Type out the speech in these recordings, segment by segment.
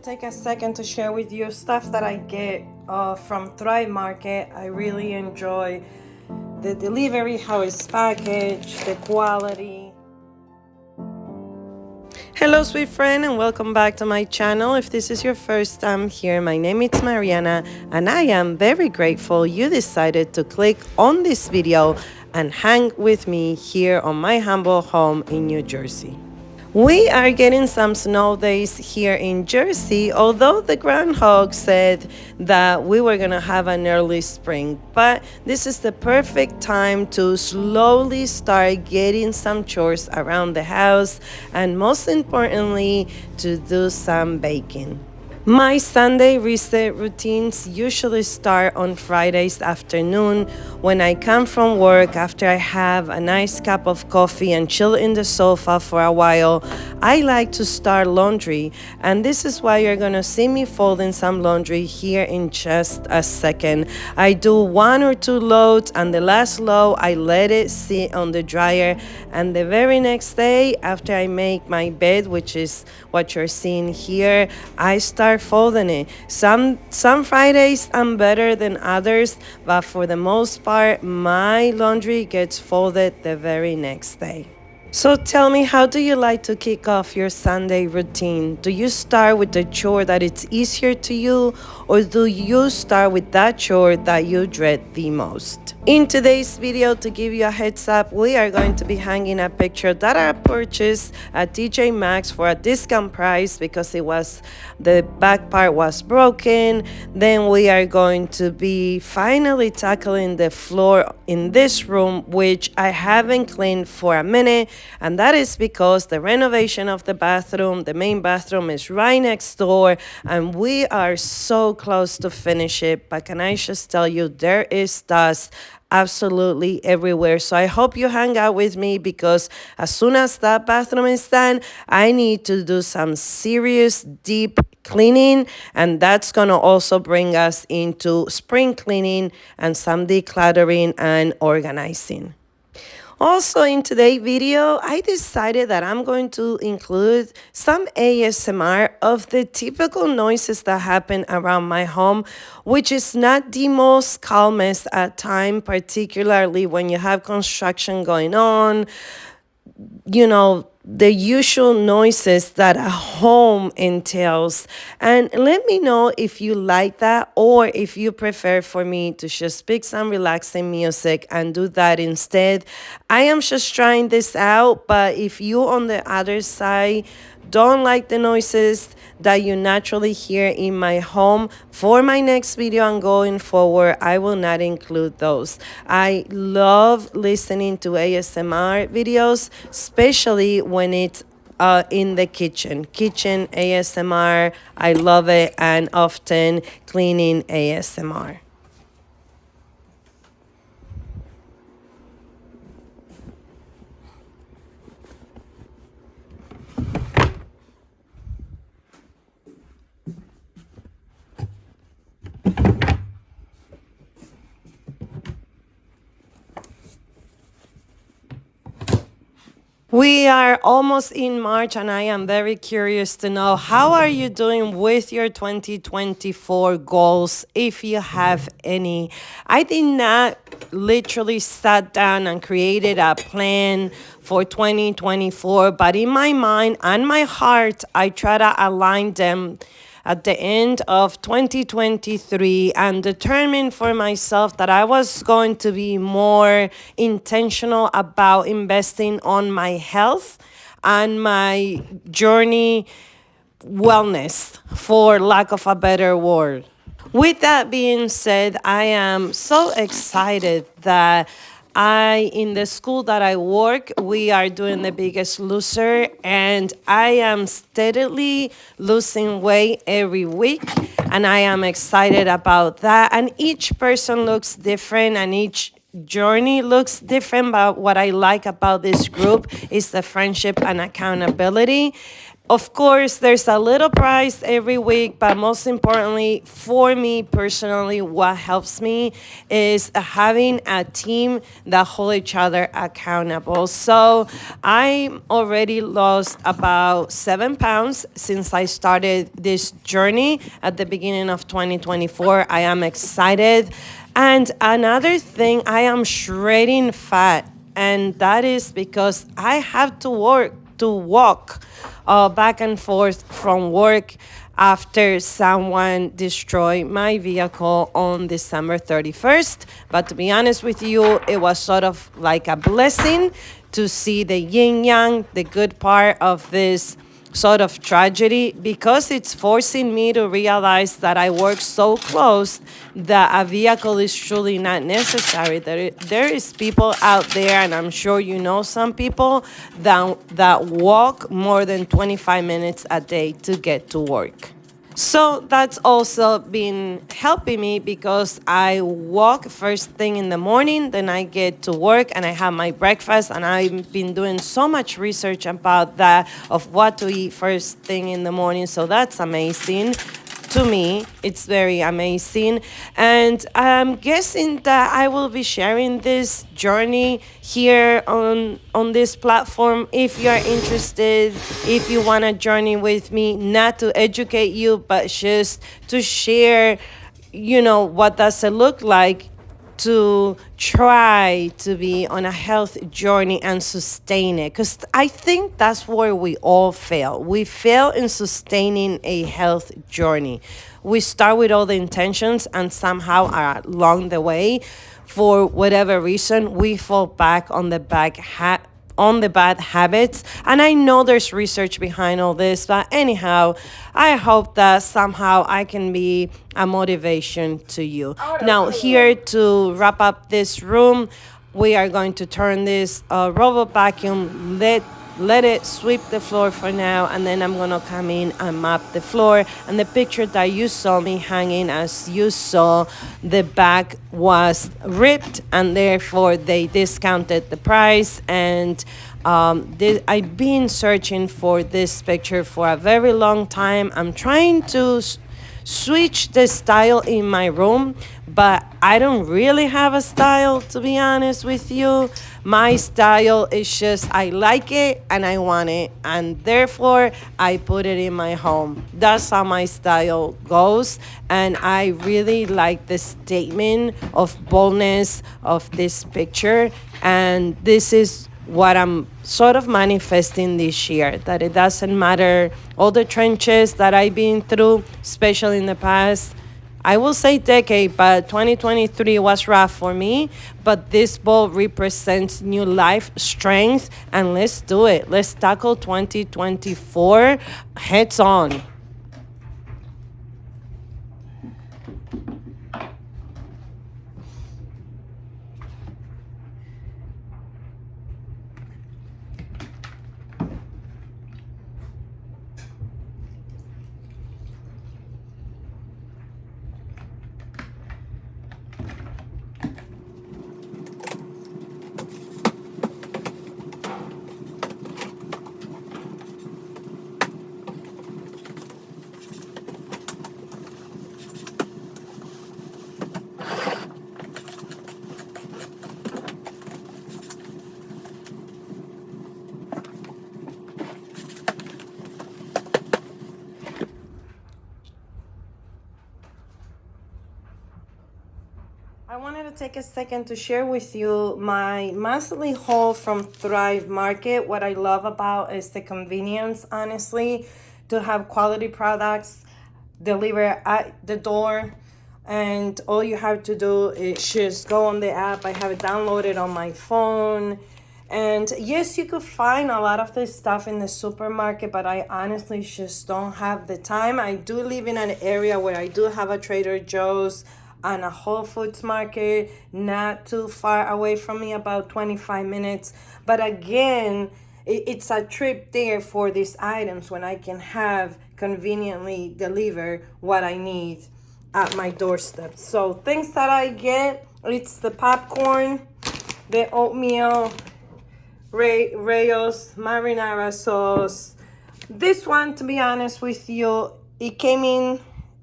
take a second to share with you stuff that I get from Thrive Market. I really enjoy the delivery, how it's packaged, the quality. Hello sweet friend, and welcome back to my channel. If this is your first time here, my name is Mariana and I am very grateful you decided to click on this video and hang with me here on my humble home in New Jersey. We are getting some snow days here in Jersey, although the groundhog said that we were going to have an early spring. But this is the perfect time to slowly start getting some chores around the house and most importantly, to do some baking. My Sunday reset routines usually start on Fridays afternoon when I come from work after I have a nice cup of coffee and chill in the sofa for a while. I like to start laundry, and this is why you're gonna see me folding some laundry here in just a second. I do 1 or 2 loads, and the last load I let it sit on the dryer, and the very next day after I make my bed, which is what you're seeing here, I start folding it. Some Fridays I'm better than others, but for the most part my laundry gets folded the very next day. So tell me, how do you like to kick off your Sunday routine? Do you start with the chore that it's easier to you, or do you start with that chore that you dread the most? In today's video, to give you a heads up, we are going to be hanging a picture that I purchased at TJ Maxx for a discount price because the back part was broken. Then we are going to be finally tackling the floor in this room, which I haven't cleaned for a minute. And that is because the renovation of the bathroom, the main bathroom, is right next door and we are so close to finish it. But can I just tell you, there is dust absolutely everywhere. So I hope you hang out with me because as soon as that bathroom is done, I need to do some serious deep cleaning, and that's gonna also bring us into spring cleaning and some decluttering and organizing. Also, in today's video, I decided that I'm going to include some ASMR of the typical noises that happen around my home, which is not the most calmest at time, particularly when you have construction going on. You know, the usual noises that a home entails. And let me know if you like that, or if you prefer for me to just pick some relaxing music and do that instead. I am just trying this out, but if you on the other side don't like the noises that you naturally hear in my home, for my next video and going forward, I will not include those. I love listening to ASMR videos, especially when it's in the kitchen ASMR. I love it, and often cleaning ASMR. We are almost in March, and I am very curious to know, how are you doing with your 2024 goals, if you have any? I did not literally sat down and created a plan for 2024, but in my mind and my heart, I try to align them at the end of 2023 and determined for myself that I was going to be more intentional about investing on my health and my journey wellness, for lack of a better word. With that being said, I am so excited that in the school that I work, we are doing the Biggest Loser, and I am steadily losing weight every week, and I am excited about that. And each person looks different, and each journey looks different, but what I like about this group is the friendship and accountability. Of course, there's a little price every week, but most importantly, for me personally, what helps me is having a team that hold each other accountable. So I already lost about 7 pounds since I started this journey at the beginning of 2024. I am excited. And another thing, I am shredding fat, and that is because I have to walk back and forth from work after someone destroyed my vehicle on December 31st. But to be honest with you, it was sort of like a blessing to see the yin yang, the good part of this sort of tragedy, because it's forcing me to realize that I work so close that a vehicle is truly not necessary. There is people out there, and I'm sure you know some people that walk more than 25 minutes a day to get to work. So that's also been helping me because I walk first thing in the morning, then I get to work and I have my breakfast, and I've been doing so much research about that, of what to eat first thing in the morning. So that's amazing. To me, it's very amazing. And I'm guessing that I will be sharing this journey here on this platform. If you're interested, if you want to journey with me, not to educate you, but just to share, what does it look like to try to be on a health journey and sustain it. Because I think that's where we all fail. We fail in sustaining a health journey. We start with all the intentions, and somehow along the way, for whatever reason, we fall back on the bad habits. And I know there's research behind all this, but anyhow, I hope that somehow I can be a motivation to you. Now, here to wrap up this room, we are going to turn this robot vacuum, let it sweep the floor for now, and then I'm gonna come in and mop the floor. And the picture that you saw me hanging, as you saw, the bag was ripped, and therefore they discounted the price. And I've been searching for this picture for a very long time. I'm trying to switch the style in my room, but I don't really have a style, to be honest with you. My style is just I like it and I want it, and therefore I put it in my home. That's how my style goes, and I really like the statement of boldness of this picture. And this is what I'm sort of manifesting this year, that it doesn't matter all the trenches that I've been through, especially in the past, I will say decade, but 2023 was rough for me. But this bowl represents new life, strength, and let's do it. Let's tackle 2024 heads on. I wanted to take a second to share with you my monthly haul from Thrive Market. What I love about is the convenience, honestly, to have quality products delivered at the door. And all you have to do is just go on the app. I have it downloaded on my phone. And yes, you could find a lot of this stuff in the supermarket, but I honestly just don't have the time. I do live in an area where I do have a Trader Joe's and a Whole Foods market not too far away from me, about 25 minutes. But again, it's a trip there for these items when I can have conveniently deliver what I need at my doorstep. So things that I get, it's the popcorn, the oatmeal, Rayos, marinara sauce, This one, to be honest with you, it came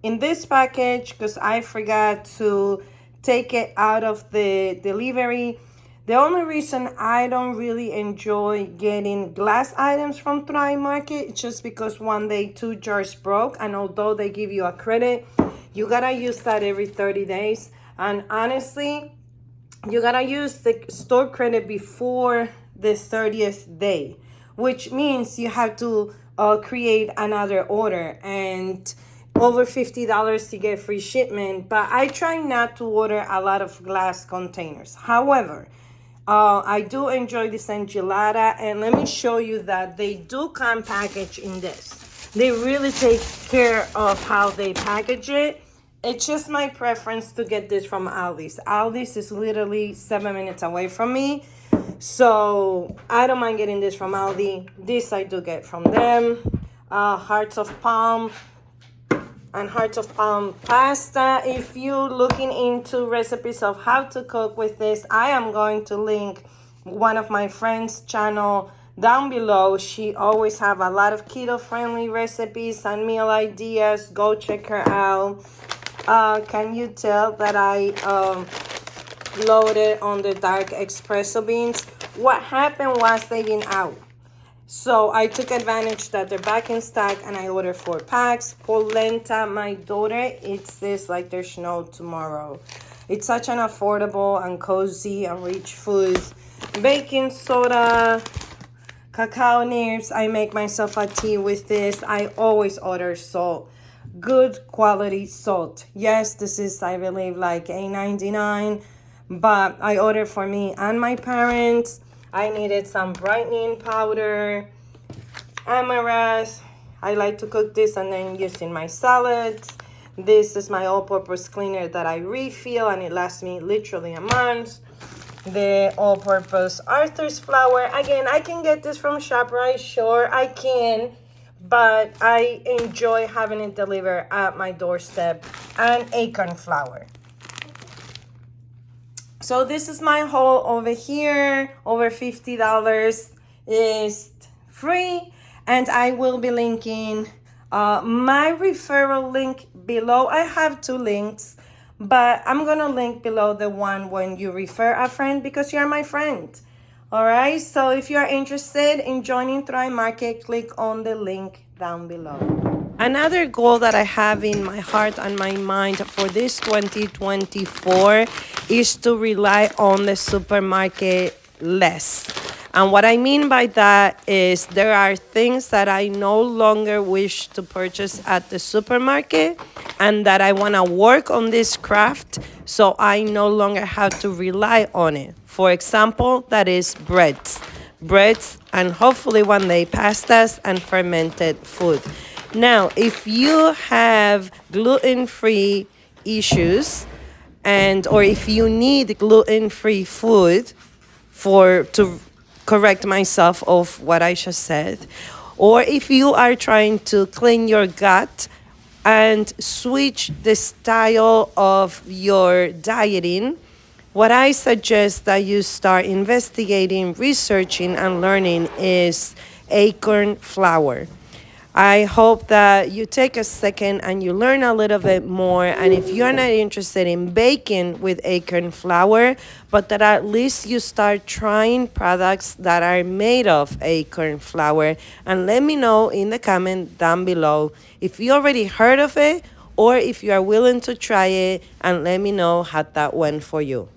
in this package because I forgot to take it out of the delivery. The only reason I don't really enjoy getting glass items from Thrive Market is just because one day 2 jars broke, and although they give you a credit, you gotta use that every 30 days. And honestly, you gotta use the store credit before the 30th day, which means you have to create another order and over $50 to get free shipment. But I try not to order a lot of glass containers. However, I do enjoy this enchilada, and let me show you that they do come packaged in this. They really take care of how they package it. It's just my preference to get this from Aldi's. Aldi's is literally 7 minutes away from me, so I don't mind getting this from Aldi. This I do get from them. Hearts of palm and hearts of palm pasta. If you're looking into recipes of how to cook with this, I am going to link one of my friends' channel down below. She always have a lot of keto-friendly recipes and meal ideas. Go check her out. Can you tell that I loaded on the dark espresso beans? What happened was they been out. So I took advantage that they're back in stock, and I ordered 4 packs. Polenta, my daughter eats this like there's no tomorrow. It's such an affordable and cozy and rich food. Baking soda, cacao nibs. I make myself a tea with this. I always order salt. Good quality salt. Yes, this is, I believe, like $8.99, but I ordered for me and my parents. I needed some brightening powder, amaranth. I like to cook this and then use in my salads. This is my all-purpose cleaner that I refill, and it lasts me literally a month. The all-purpose Arthur's flour. Again, I can get this from ShopRite. Sure, I can, but I enjoy having it delivered at my doorstep. And acorn flour. So this is my haul over here. Over $50 is free. And I will be linking my referral link below. I have 2 links, but I'm going to link below the one when you refer a friend because you're my friend. All right. So if you are interested in joining Thrive Market, click on the link down below. Another goal that I have in my heart and my mind for this 2024 is to rely on the supermarket less. And what I mean by that is there are things that I no longer wish to purchase at the supermarket, and that I want to work on this craft so I no longer have to rely on it. For example, that is breads, and hopefully one day pastas and fermented food. Now, if you have gluten-free issues, or if you need gluten-free food to correct myself of what I just said, or if you are trying to clean your gut and switch the style of your dieting, what I suggest that you start investigating, researching, and learning is acorn flour. I hope that you take a second and you learn a little bit more. And if you're not interested in baking with acorn flour, but that at least you start trying products that are made of acorn flour. And let me know in the comment down below if you already heard of it or if you are willing to try it, and let me know how that went for you.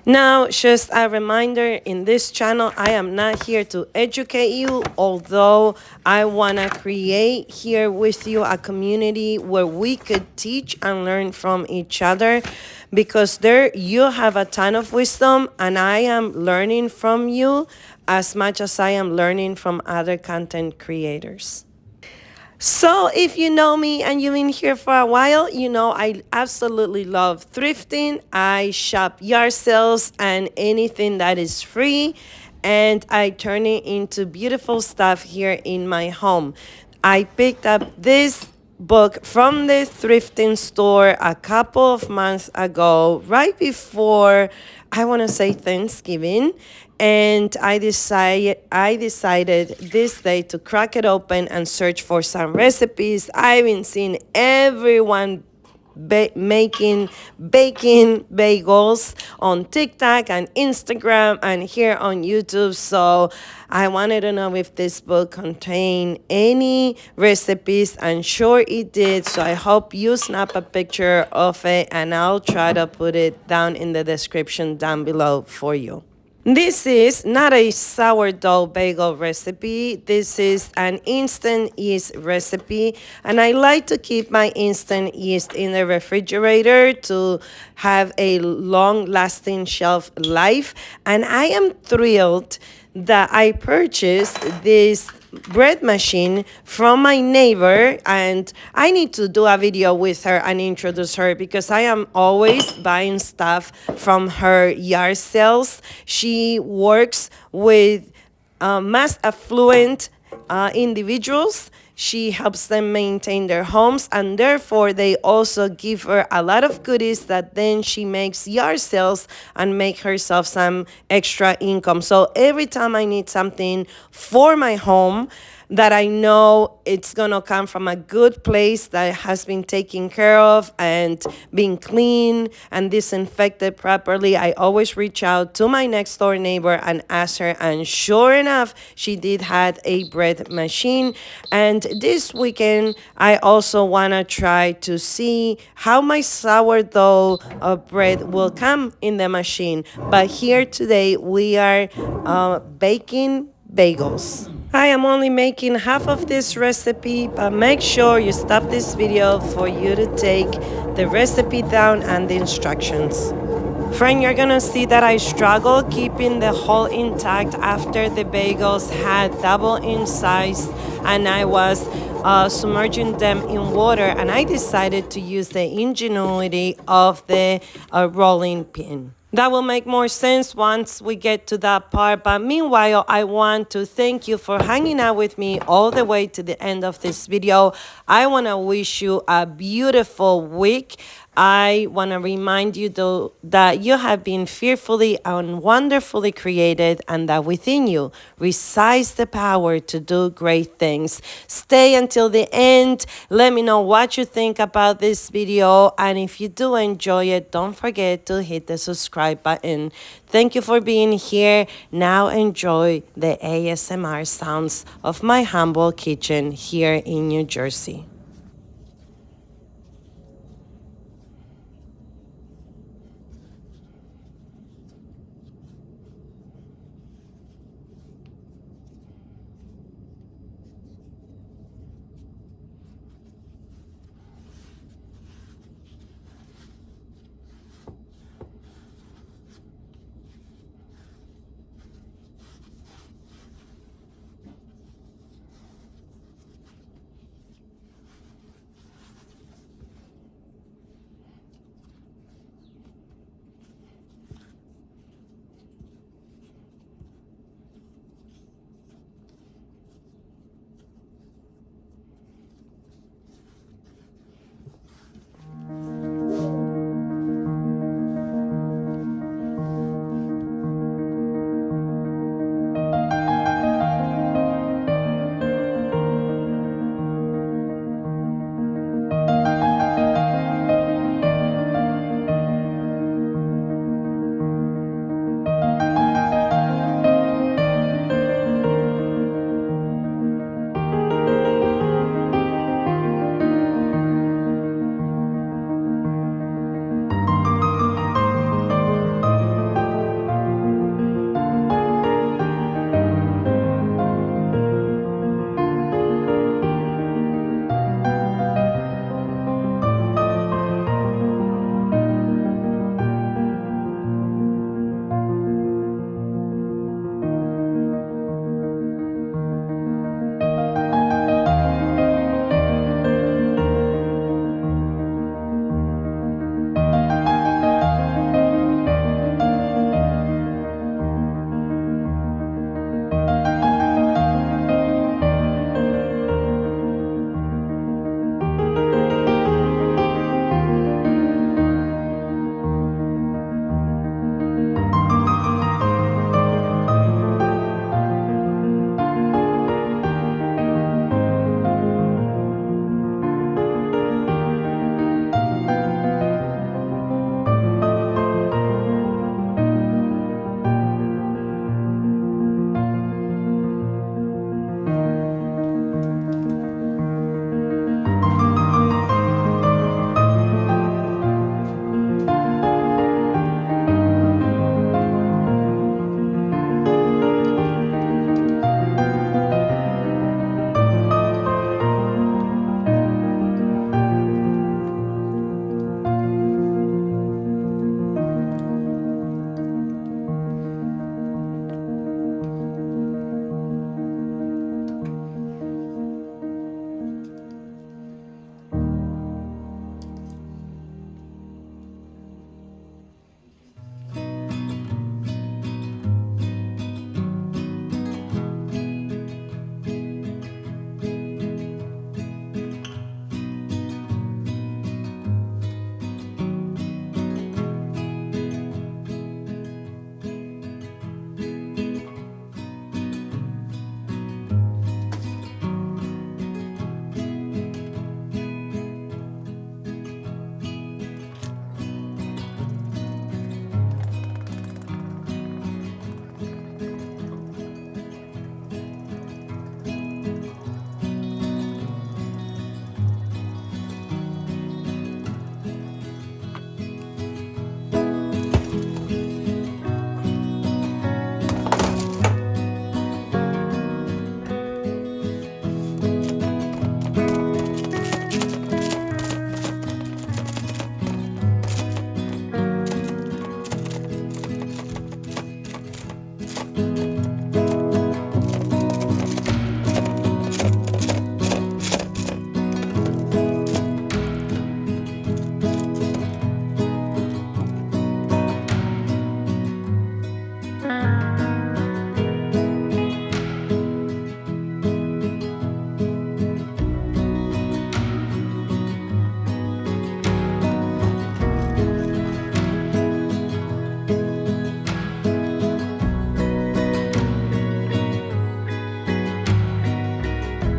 Now, just a reminder, in this channel, I am not here to educate you, although I want to create here with you a community where we could teach and learn from each other, because there you have a ton of wisdom, and I am learning from you as much as I am learning from other content creators. So if you know me and you've been here for a while, you know I absolutely love thrifting. I shop yard sales and anything that is free, and I turn it into beautiful stuff here in my home. I picked up this book from the thrifting store a couple of months ago, right before, I want to say, Thanksgiving. And I decided this day to crack it open and search for some recipes. I've been seeing everyone making baking bagels on TikTok and Instagram and here on YouTube. So I wanted to know if this book contained any recipes, and sure it did. So I hope you snap a picture of it, and I'll try to put it down in the description down below for you. This is not a sourdough bagel recipe. This is an instant yeast recipe. And I like to keep my instant yeast in the refrigerator to have a long-lasting shelf life. And I am thrilled that I purchased this bread machine from my neighbor, and I need to do a video with her and introduce her because I am always buying stuff from her yard sales. She works with mass affluent individuals. She helps them maintain their homes, and therefore they also give her a lot of goodies that then she makes yard sales and make herself some extra income. So every time I need something for my home that I know it's gonna come from a good place that has been taken care of and being clean and disinfected properly, I always reach out to my next door neighbor and ask her, and sure enough, she did have a bread machine. And this weekend, I also wanna try to see how my sourdough bread will come in the machine. But here today, we are baking bagels. I am only making half of this recipe, but make sure you stop this video for you to take the recipe down and the instructions. Friend, you're gonna see that I struggle keeping the hull intact after the bagels had double in size and I was submerging them in water, and I decided to use the ingenuity of the rolling pin. That will make more sense once we get to that part. But meanwhile, I want to thank you for hanging out with me all the way to the end of this video. I want to wish you a beautiful week. I want to remind you, though, that you have been fearfully and wonderfully created, and that within you resides the power to do great things. Stay until the end. Let me know what you think about this video, and if you do enjoy it, don't forget to hit the subscribe button. Thank you for being here. Now enjoy the ASMR sounds of my humble kitchen here in New Jersey.